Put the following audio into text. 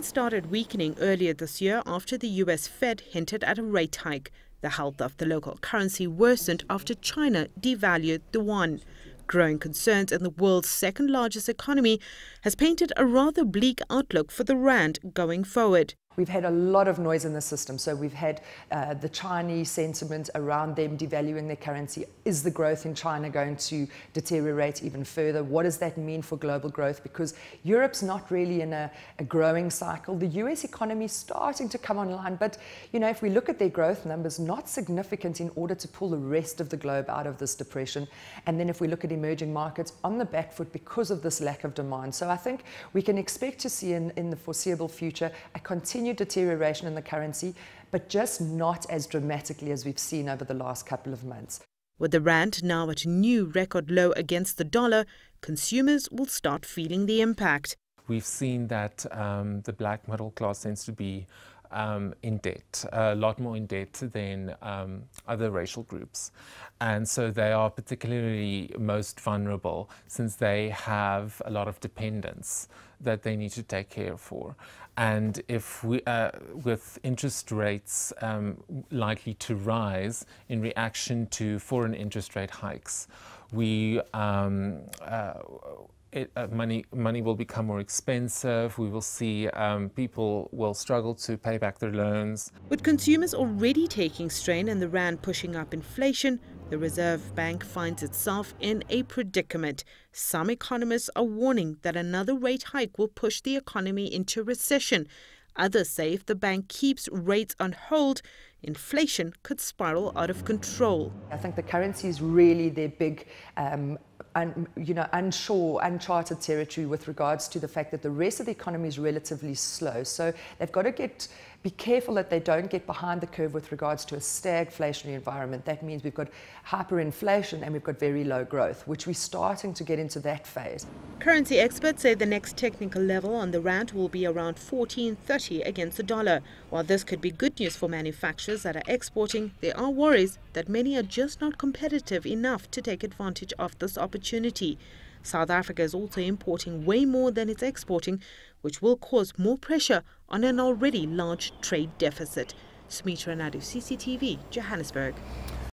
started weakening earlier this year after the US Fed hinted at a rate hike. The health of the local currency worsened after China devalued the yuan. Growing concerns in the world's second largest economy has painted a rather bleak outlook for the rand going forward. We've had a lot of noise in the system. So we've had the Chinese sentiment around them devaluing their currency. Is the growth in China going to deteriorate even further? What does that mean for global growth? Because Europe's not really in a growing cycle. The US economy is starting to come online. But, you know, if we look at their growth numbers, not significant in order to pull the rest of the globe out of this depression. And then if we look at emerging markets, on the back foot because of this lack of demand. So I think we can expect to see in the foreseeable future a continued deterioration in the currency, but just not as dramatically as we've seen over the last couple of months. With the rand now at a new record low against the dollar, consumers will start feeling the impact. We've seen that the black middle class tends to be in debt, a lot more in debt than other racial groups. And so they are particularly most vulnerable since they have a lot of dependents that they need to take care for. And if we, with interest rates likely to rise in reaction to foreign interest rate hikes, money will become more expensive. We will see people will struggle to pay back their loans. With consumers already taking strain and the rand pushing up inflation, the Reserve Bank finds itself in a predicament. Some economists are warning that another rate hike will push the economy into recession. Others say if the bank keeps rates on hold, inflation could spiral out of control. I think the currency is really their big uncharted territory with regards to the fact that the rest of the economy is relatively slow. So they've got to be careful that they don't get behind the curve with regards to a stagflationary environment. That means we've got hyperinflation and we've got very low growth, which we're starting to get into that phase. Currency experts say the next technical level on the rand will be around 14.30 against the dollar. While this could be good news for manufacturers that are exporting, there are worries that many are just not competitive enough to take advantage of this opportunity. South Africa is also importing way more than it's exporting, which will cause more pressure on an already large trade deficit. Sumitra Nadu, CCTV, Johannesburg.